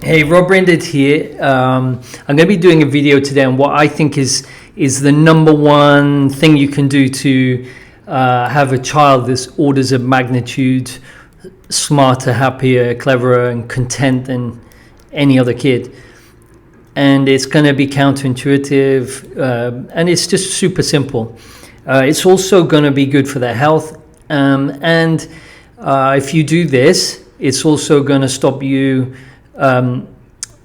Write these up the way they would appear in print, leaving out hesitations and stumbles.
Hey, Rob Brinded here. I'm going to be doing a video today on what I think is the number one thing you can do to have a child that's orders of magnitude smarter, happier, cleverer, and content than any other kid. And it's going to be counterintuitive, and it's just super simple. It's also going to be good for their health, and if you do this, it's also going to stop you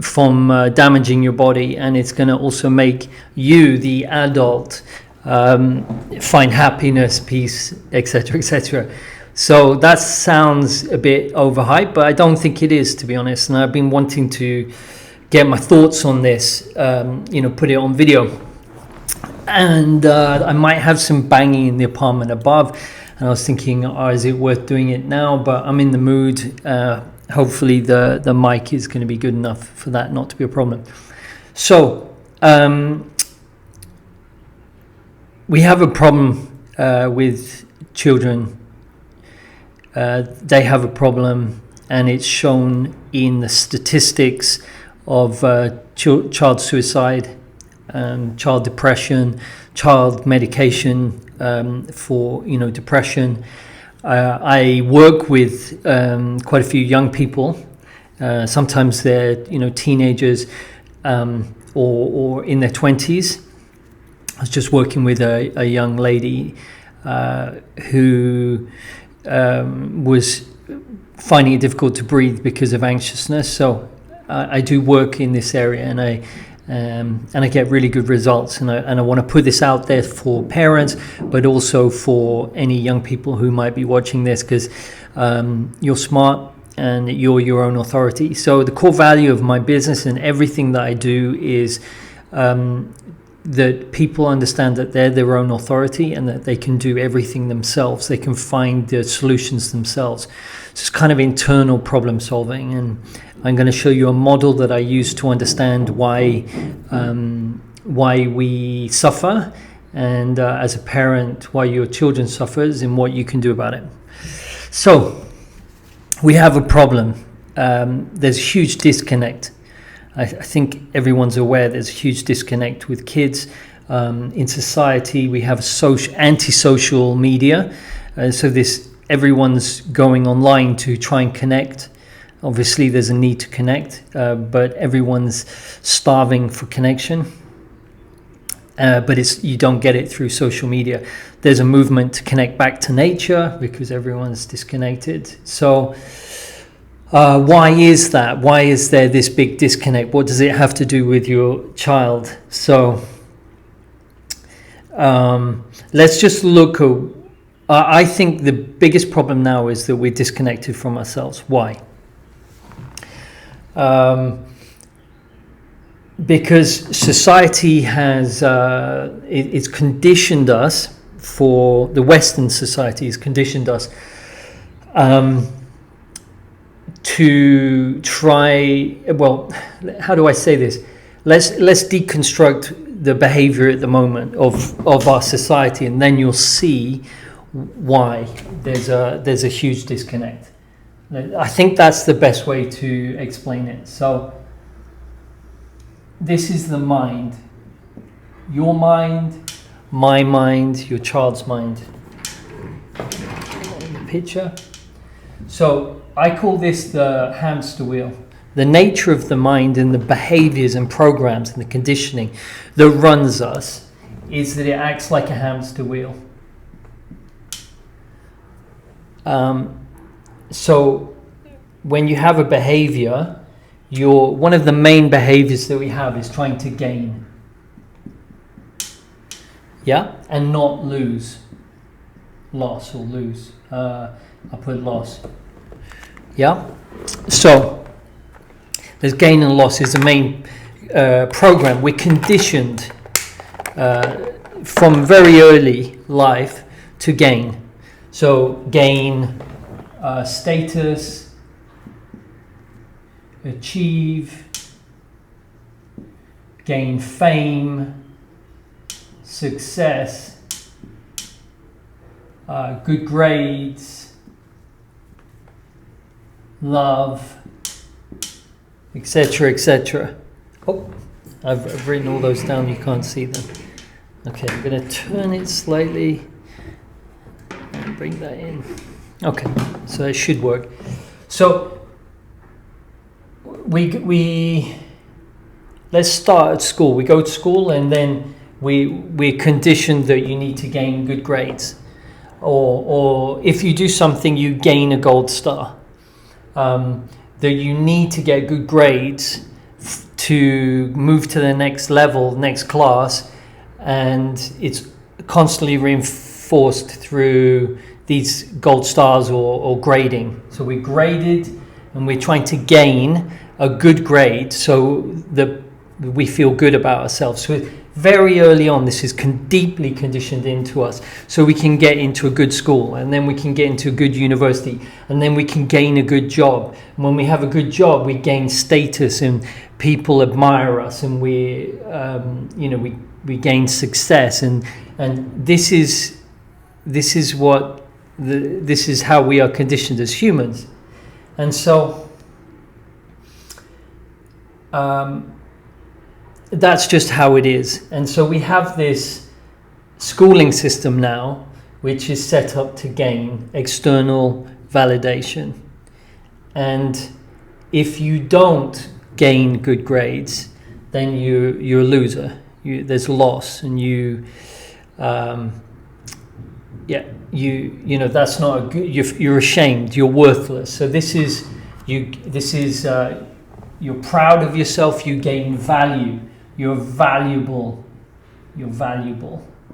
from damaging your body, and it's going to also make you, the adult, find happiness, peace, etc., etc. So that sounds a bit overhyped, but I don't think it is, to be honest. And I've been wanting to get my thoughts on this, put it on video. And I might have some banging in the apartment above. And I was thinking, is it worth doing it now? But I'm in the mood. Hopefully the mic is going to be good enough for that not to be a problem. So we have a problem with children. They have a problem, and it's shown in the statistics of child suicide, child depression, child medication for depression. I work with quite a few young people. Sometimes they're teenagers or in their 20s. I was just working with a young lady who was finding it difficult to breathe because of anxiousness. So I do work in this area, and I get really good results, and I want to put this out there for parents, but also for any young people who might be watching this, because you're smart and you're your own authority. So the core value of my business and everything that I do is that people understand that they're their own authority and that they can do everything themselves. They can find the solutions themselves. So it's kind of internal problem solving, and I'm going to show you a model that I use to understand why we suffer, and as a parent, why your children suffers and what you can do about it. So we have a problem. There's a huge disconnect. I think everyone's aware there's a huge disconnect with kids. In society, we have anti-social media. So everyone's going online to try and connect. Obviously, there's a need to connect, but everyone's starving for connection. But you don't get it through social media. There's a movement to connect back to nature because everyone's disconnected. So why is that? Why is there this big disconnect? What does it have to do with your child? So let's just look at, I think the biggest problem now is that we're disconnected from ourselves. Why? Because society has it's conditioned us, for the Western society has conditioned us to try, well, how do I say this? Let's deconstruct the behavior at the moment of our society, and then you'll see why there's a huge disconnect. I think that's the best way to explain it. So this is the mind. Your mind, my mind, your child's mind. The picture. So I call this the hamster wheel. The nature of the mind and the behaviors and programs and the conditioning that runs us is that it acts like a hamster wheel. So when you have a behavior, one of the main behaviors that we have is trying to gain. Yeah? And not lose. Loss or lose. I'll put loss. Yeah? So there's gain and loss is the main program. We're conditioned from very early life to gain. So gain status, achieve, gain fame, success, good grades, love, etc., etc. Oh, I've written all those down. You can't see them. Okay, I'm going to turn it slightly and bring that in. Okay, so it should work. So we let's start at school. We go to school, and then we're conditioned that you need to gain good grades, or if you do something, you gain a gold star. That you need to get good grades to move to the next level, next class, and it's constantly reinforced through these gold stars or grading. So we're graded, and we're trying to gain a good grade so that we feel good about ourselves. So very early on, this is deeply conditioned into us, so we can get into a good school, and then we can get into a good university, and then we can gain a good job. And when we have a good job, we gain status, and people admire us, and we gain success, and this is how we are conditioned as humans. And so that's just how it is. And so we have this schooling system now, which is set up to gain external validation. And if you don't gain good grades, then you're a loser. There's loss, and that's not a good. You're ashamed. You're worthless. So this is you're proud of yourself. You gain value. You're valuable.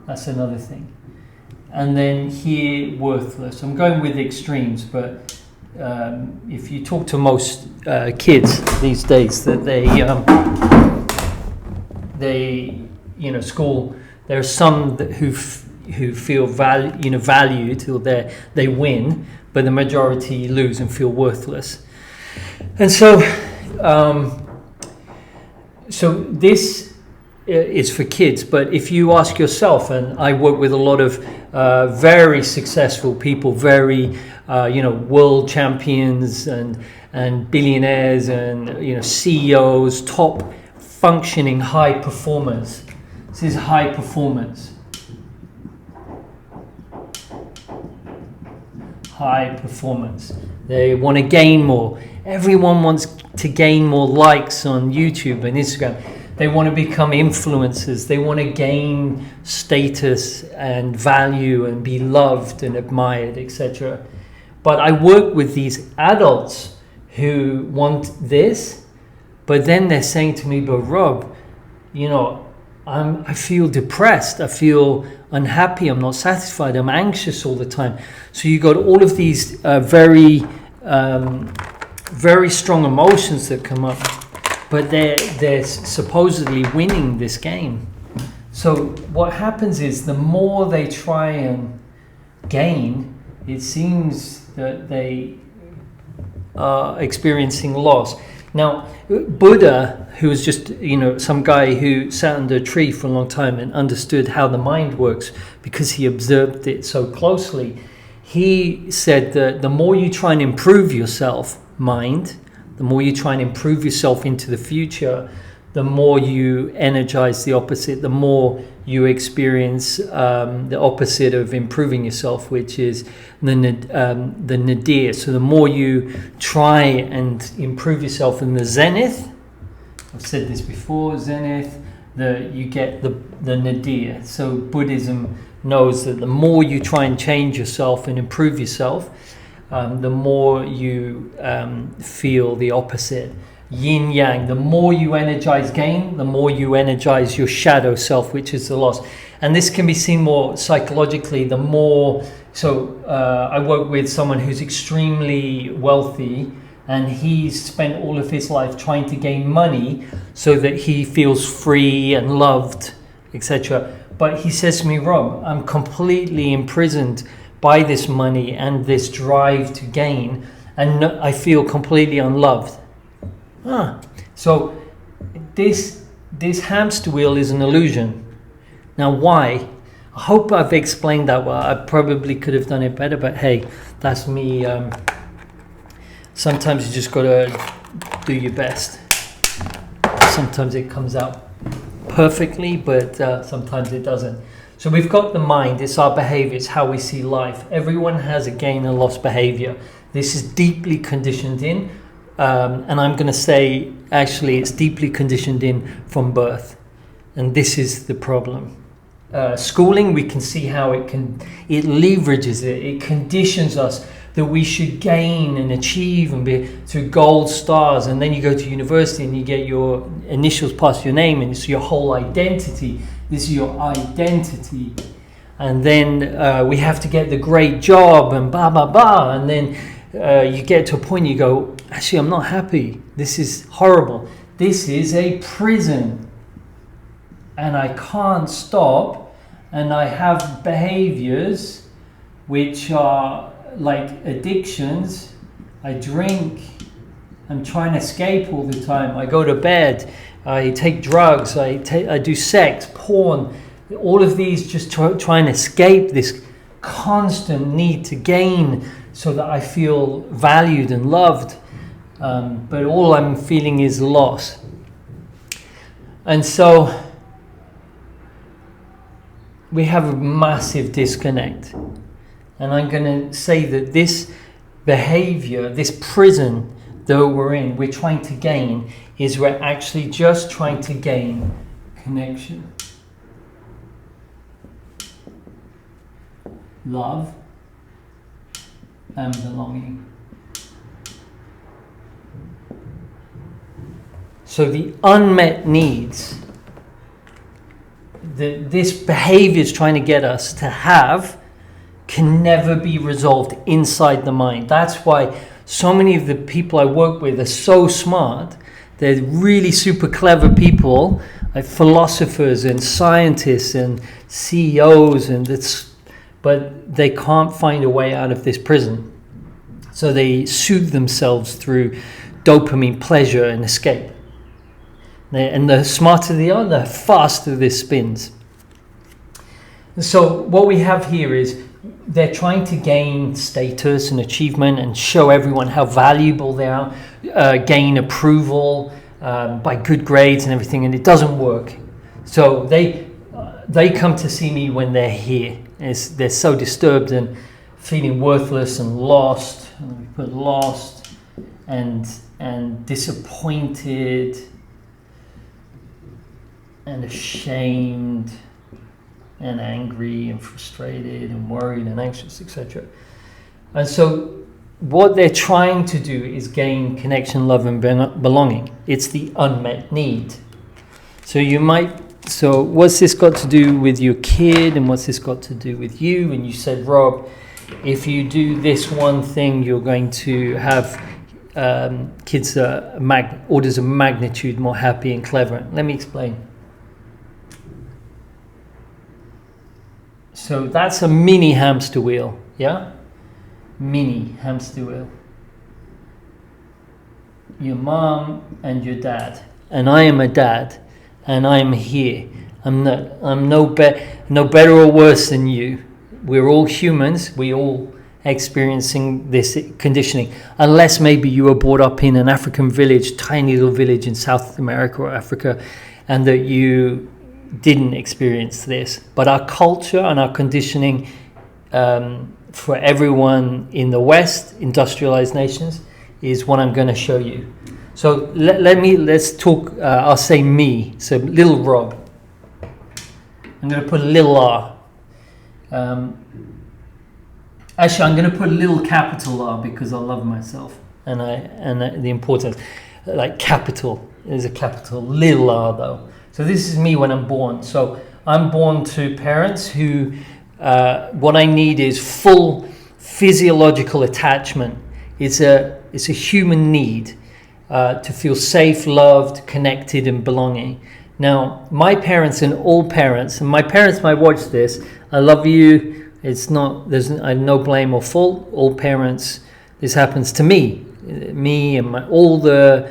That's another thing. And then here, worthless. I'm going with extremes, but if you talk to most kids these days, that school, there are some who feel valued till they win, but the majority lose and feel worthless. And so this is for kids, but if you ask yourself, and I work with a lot of very successful people, very world champions and billionaires and CEOs, top functioning high performers. This is high performance. High performance. They want to gain more. Everyone wants to gain more likes on YouTube and Instagram. They want to become influencers. They want to gain status and value and be loved and admired, etc. But I work with these adults who want this, but then they're saying to me, but Rob, I feel depressed. I feel unhappy. I'm not satisfied. I'm anxious all the time. So you got all of these very strong emotions that come up, but they're supposedly winning this game. So what happens is, the more they try and gain, it seems that they are experiencing loss. Now, Buddha, who was just some guy who sat under a tree for a long time and understood how the mind works because he observed it so closely, he said that the more you try and improve yourself, mind, the more you try and improve yourself into the future, the more you energize the opposite, the more you experience the opposite of improving yourself, which is the nadir. So the more you try and improve yourself in the zenith, I've said this before, zenith, you get the nadir. So Buddhism knows that the more you try and change yourself and improve yourself, the more you feel the opposite. Yin yang, the more you energize gain, the more you energize your shadow self, which is the loss. And this can be seen more psychologically. The more, I work with someone who's extremely wealthy, and he's spent all of his life trying to gain money so that he feels free and loved, etc. But he says to me, Rob, I'm completely imprisoned by this money and this drive to gain, and I feel completely unloved. So this hamster wheel is an illusion. Now, why? I hope I've explained that well. I probably could have done it better, but hey, that's me. Sometimes you just got to do your best. Sometimes it comes out perfectly, but sometimes it doesn't. So we've got the mind, it's our behavior, it's how we see life. Everyone has a gain and loss behavior. This is deeply conditioned in, and I'm going to say, actually, it's deeply conditioned in from birth. And this is the problem. Schooling, we can see how it leverages it conditions us that we should gain and achieve and be through gold stars, and then you go to university and you get your initials past your name and it's your whole identity. This is your identity. And then we have to get the great job and blah blah blah, and then you get to a point you go, actually I'm not happy, this is horrible, this is a prison and I can't stop, and I have behaviors which are like addictions. I drink, I'm trying to escape all the time, I go to bed, I take drugs, I do sex, porn, all of these just trying to escape this constant need to gain so that I feel valued and loved, but all I'm feeling is loss. And so we have a massive disconnect. And I'm going to say that this behavior, this prison that we're in, we're trying to gain, is we're actually just trying to gain connection, love, and belonging. So the unmet needs that this behavior is trying to get us to have can never be resolved inside the mind. That's why so many of the people I work with are so smart. They're really super clever people, like philosophers and scientists and CEOs, but they can't find a way out of this prison. So they soothe themselves through dopamine, pleasure, and escape. And the smarter they are, the faster this spins. And so what we have here is they're trying to gain status and achievement and show everyone how valuable they are, gain approval by good grades and everything, and it doesn't work. So they come to see me when they're here. They're so disturbed and feeling worthless and lost. We put lost and disappointed and ashamed and angry and frustrated and worried and anxious, etc. And so what they're trying to do is gain connection, love, and belonging. It's the unmet need. So what's this got to do with your kid, and what's this got to do with you? And you said, Rob, if you do this one thing, you're going to have kids orders of magnitude more happy and clever. Let me explain. So that's a mini hamster wheel, yeah? Mini hamster wheel. Your mom and your dad. And I am a dad, and I'm here. I'm no better or worse than you. We're all humans. We're all experiencing this conditioning. Unless maybe you were brought up in an African village, tiny little village in South America or Africa, and that you didn't experience this. But our culture and our conditioning for everyone in the West, industrialized nations, is what I'm going to show you. So let's talk, I'll say me, so little Rob. I'm going to put a little R. Actually, I'm going to put a little capital R because I love myself and the importance, like capital, there's a capital, little R though. So this is me when I'm born. So I'm born to parents who, what I need is full physiological attachment. It's a human need to feel safe, loved, connected, and belonging. Now, my parents and all parents, and my parents might watch this, I love you. There's no blame or fault. All parents, this happens to me and all the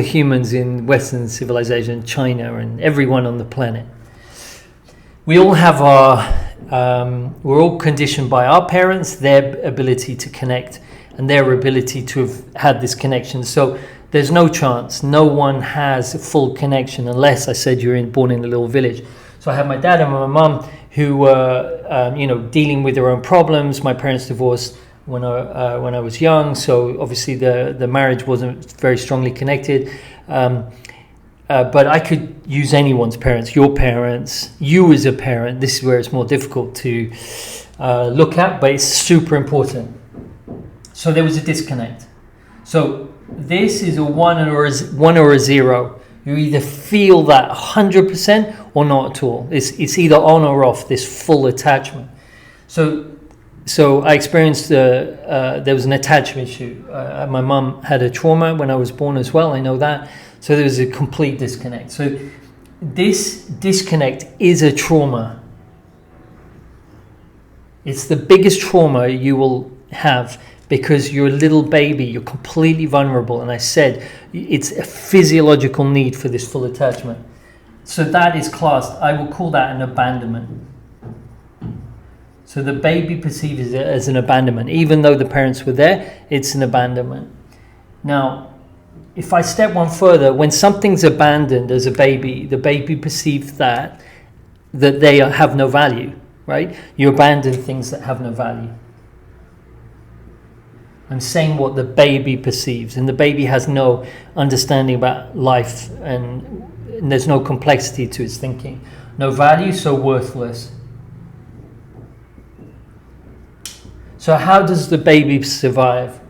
humans in Western civilization, China, and everyone on the planet. We all have we're all conditioned by our parents, their ability to connect and their ability to have had this connection. So There's no chance. No one has a full connection unless I said you're born in a little village. So I had my dad and my mum who were, dealing with their own problems. My parents divorced when I was young, so obviously the marriage wasn't very strongly connected. But I could use anyone's parents, your parents, you as a parent. This is where it's more difficult to look at, but it's super important. So there was a disconnect. So this is a one or a zero. You either feel that 100% or not at all. It's either on or off, this full attachment. So I experienced, there was an attachment issue. My mum had a trauma when I was born as well, I know that. So there was a complete disconnect. So this disconnect is a trauma. It's the biggest trauma you will have, because you're a little baby, you're completely vulnerable. And I said, it's a physiological need for this full attachment. So that is classed, I will call that an abandonment. So the baby perceives it as an abandonment. Even though the parents were there, it's an abandonment. Now, if I step one further, when something's abandoned as a baby, the baby perceives that they have no value, right? You abandon things that have no value. I'm saying what the baby perceives, and the baby has no understanding about life, and there's no complexity to its thinking. No value, so worthless. So how does the baby survive?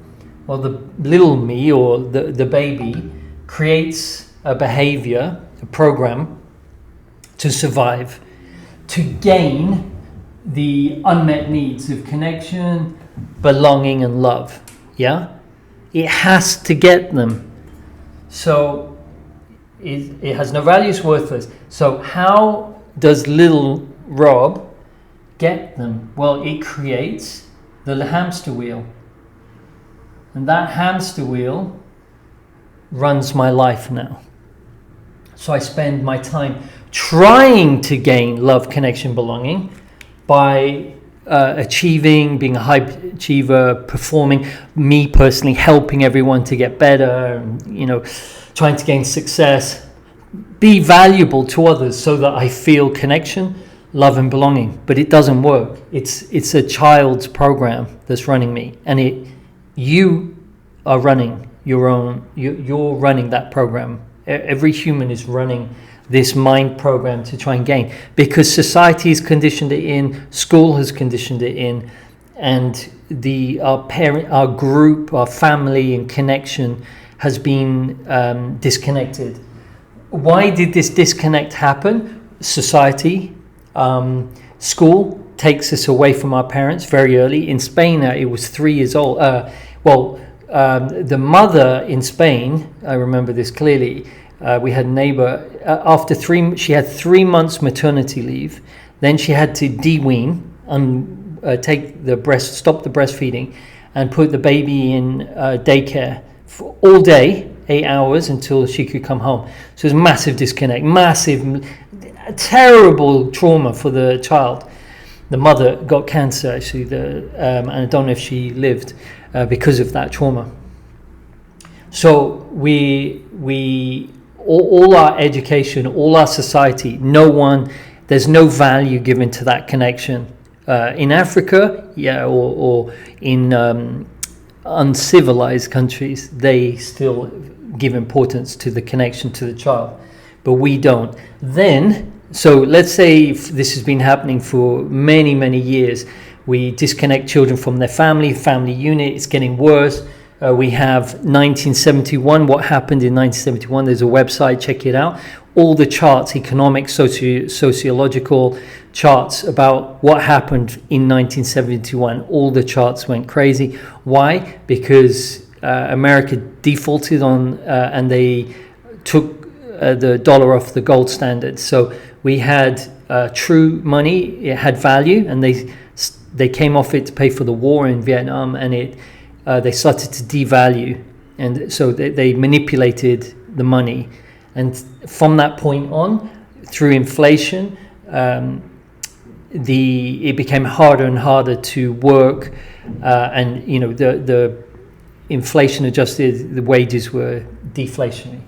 Well, the little me, or the baby, creates a behavior, a program, to survive, to gain the unmet needs of connection, belonging, and love. Yeah? It has to get them. So it has no value, it's worthless. So how does little Rob get them? Well, it creates the hamster wheel. And that hamster wheel runs my life now. So I spend my time trying to gain love, connection, belonging by achieving, being a high achiever, performing, me personally helping everyone to get better, and, trying to gain success, be valuable to others so that I feel connection, love, and belonging. But it doesn't work. It's a child's program that's running me, and you are running your own. You're running that program. Every human is running this mind program to try and gain, because society has conditioned it in, school has conditioned it in, and our group, our family and connection has been disconnected. Why did this disconnect happen? Society, school takes us away from our parents very early. In Spain, it was 3 years old. The mother in Spain, I remember this clearly, we had a neighbor, she had 3 months maternity leave, then she had to de-wean, stop the breastfeeding, and put the baby in daycare for all day, 8 hours, until she could come home. So it was a massive disconnect, terrible trauma for the child. The mother got cancer, actually, and I don't know if she lived because of that trauma. So all our education, all our society, there's no value given to that connection. In Africa, or in uncivilized countries, they still give importance to the connection to the child, but we don't. So let's say this has been happening for many, many years. We disconnect children from their family unit. It's getting worse. We have 1971, what happened in 1971. There's a website, check it out. All the charts, economic, sociological charts about what happened in 1971. All the charts went crazy. Why? Because America defaulted on, and they took the dollar off the gold standard. So we had true money, it had value, and they came off it to pay for the war in Vietnam, and they started to devalue, and so they manipulated the money. And from that point on, through inflation, it became harder and harder to work, and inflation adjusted, the wages were deflationary.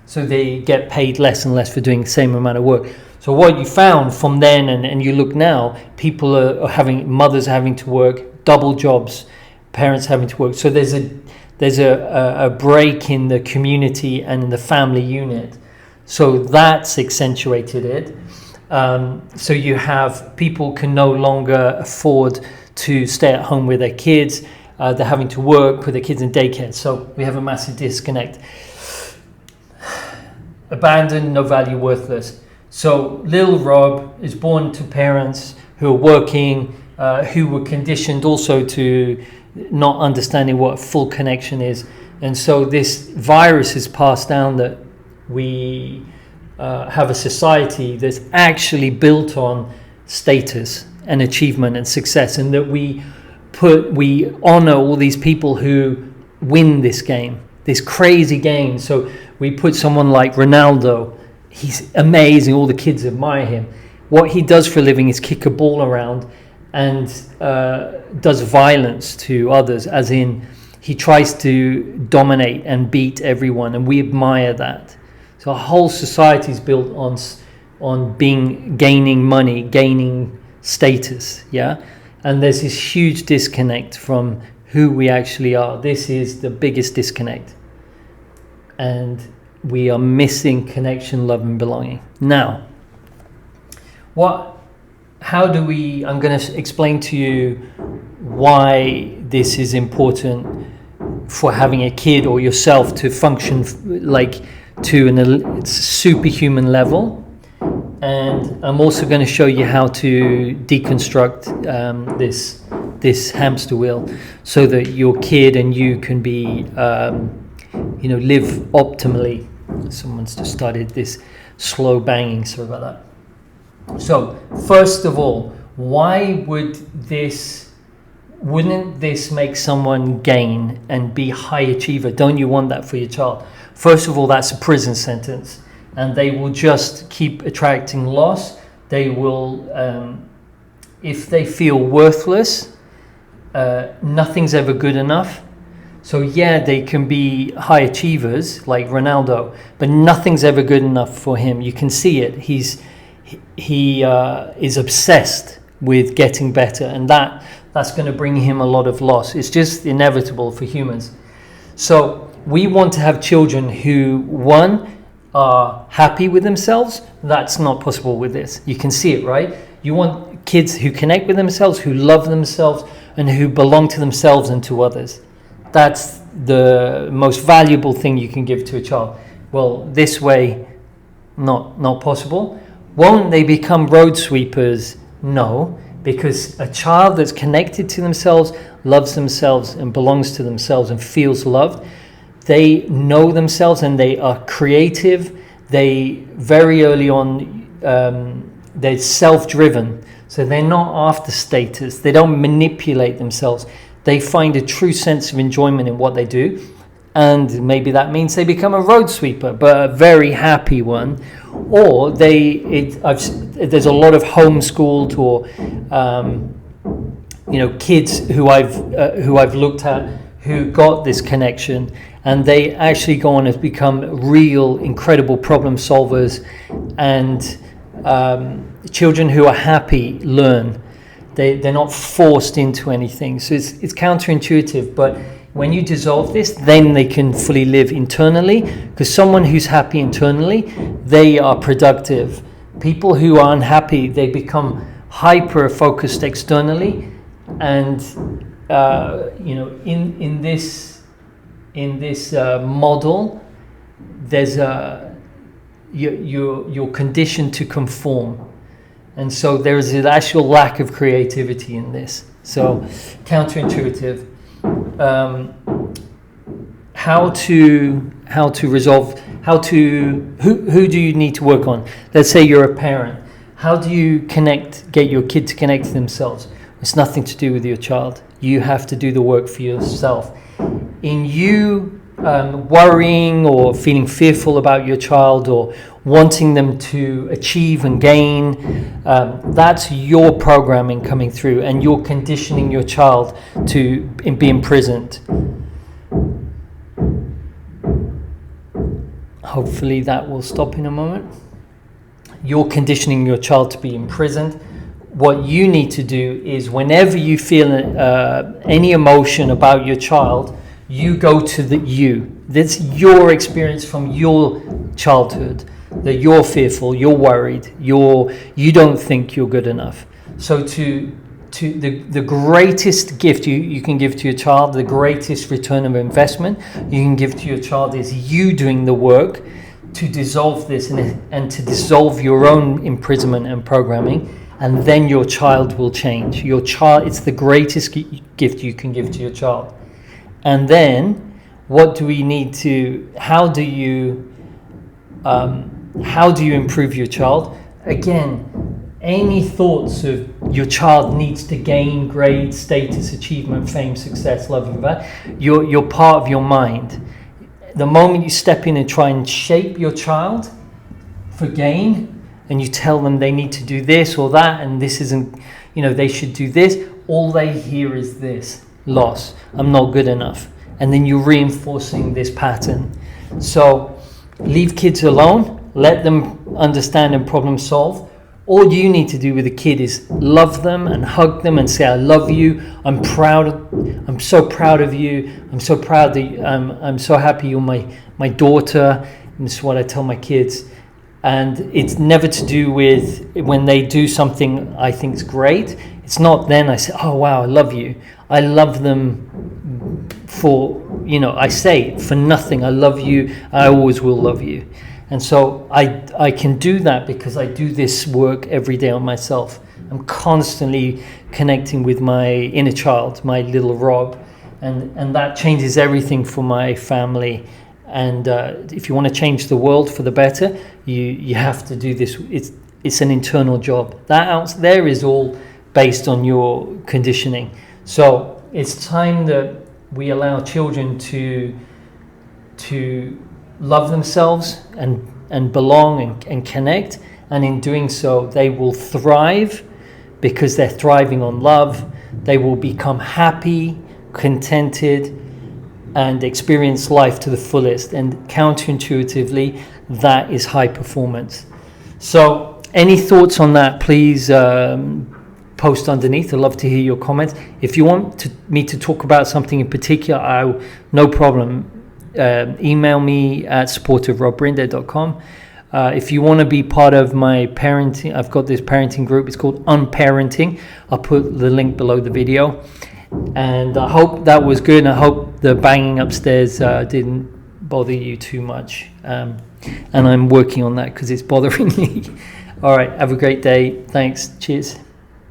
So they get paid less and less for doing the same amount of work. So what you found from then and you look now, people are having, mothers having to work double jobs, parents having to work. So there's a break in the community and in the family unit. So that's accentuated it. So you have people can no longer afford to stay at home with their kids. They're having to work, put their kids in daycare. So we have a massive disconnect. Abandoned, no value, worthless. So little Rob is born to parents who are working, who were conditioned also to not understanding what a full connection is. And so this virus is passed down that we have a society that's actually built on status and achievement and success, and that we honor all these people who win this game, this crazy game. So we put someone like Ronaldo. He's amazing. All the kids admire him. What he does for a living is kick a ball around and does violence to others, as in he tries to dominate and beat everyone, and we admire that. So our whole society is built on gaining money, gaining status, yeah? And there's this huge disconnect from who we actually are. This is the biggest disconnect. And we are missing connection, love, and belonging. Now, I'm going to explain to you why this is important for having a kid or yourself to function like to a superhuman level. And I'm also going to show you how to deconstruct this hamster wheel so that your kid and you can be, live optimally. Someone's just started this slow banging, sorry about that. So, first of all, why wouldn't this make someone gain and be high achiever? Don't you want that for your child? First of all, that's a prison sentence, and they will just keep attracting loss. They will, if they feel worthless, nothing's ever good enough. So yeah, they can be high achievers like Ronaldo, but nothing's ever good enough for him. You can see it. He is obsessed with getting better, and that's going to bring him a lot of loss. It's just inevitable for humans. So we want to have children who, one, are happy with themselves. That's not possible with this. You can see it, right? You want kids who connect with themselves, who love themselves, and who belong to themselves and to others. That's the most valuable thing you can give to a child. Well, this way, not possible. Won't they become road sweepers? No, because a child that's connected to themselves, loves themselves and belongs to themselves and feels loved, they know themselves and they are creative. They very early on, they're self-driven. So they're not after status. They don't manipulate themselves. They find a true sense of enjoyment in what they do. And maybe that means they become a road sweeper, but a very happy one. Or there's a lot of homeschooled or kids who I've looked at who got this connection, and they actually go on to become real incredible problem solvers. And children who are happy learn. They're not forced into anything. So it's counterintuitive, but when you dissolve this, then they can fully live internally, because someone who's happy internally, they are productive. People who are unhappy, they become hyper-focused externally, and in this model, there's you're conditioned to conform. And so there is an actual lack of creativity in this. So counterintuitive. How to resolve? Who do you need to work on? Let's say you're a parent. How do you get your kid to connect to themselves? It's nothing to do with your child. You have to do the work for yourself. In you worrying or feeling fearful about your child or wanting them to achieve and gain, that's your programming coming through, and you're conditioning your child to be imprisoned. hopefully that will stop in a moment. You're conditioning your child to be imprisoned. What you need to do is whenever you feel any emotion about your child, you go to the you. That's your experience from your childhood, that you're fearful, you're worried, you don't think you're good enough. So to the greatest gift you can give to your child, the greatest return of investment you can give to your child is you doing the work to dissolve this and to dissolve your own imprisonment and programming, and then your child will change. Your child, it's the greatest gift you can give to your child. And then what do we need to, how do you improve your child? Again, any thoughts of your child needs to gain grades, status, achievement, fame, success, love, and that, you're part of your mind. The moment you step in and try and shape your child for gain, and you tell them they need to do this or that, and this isn't, they should do this, all they hear is this: loss, I'm not good enough. And then you're reinforcing this pattern. So leave kids alone, let them understand and problem solve. All you need to do with a kid is love them and hug them and say, I love you, I'm so proud of you, I'm so proud that I'm so happy you're my daughter. And this is what I tell my kids. And it's never to do with when they do something I think is great. It's not then I say, oh wow, I love you. I love them for, I say for nothing, I love you, I always will love you. And so I can do that because I do this work every day on myself. I'm constantly connecting with my inner child, my little Rob, and that changes everything for my family. And if you want to change the world for the better, you have to do this. It's an internal job. That out there is all based on your conditioning. So it's time that we allow children to love themselves and belong and connect, and in doing so they will thrive because they're thriving on love. They will become happy, contented, and experience life to the fullest. And counterintuitively, that is high performance. So any thoughts on that, please post underneath. I'd love to hear your comments. If you want me to talk about something in particular, no problem. Email me at support@robbrinder.com. If you want to be part of my parenting, I've got this parenting group. It's called Unparenting. I'll put the link below the video. And I hope that was good. And I hope the banging upstairs didn't bother you too much. And I'm working on that because it's bothering me. All right. Have a great day. Thanks. Cheers.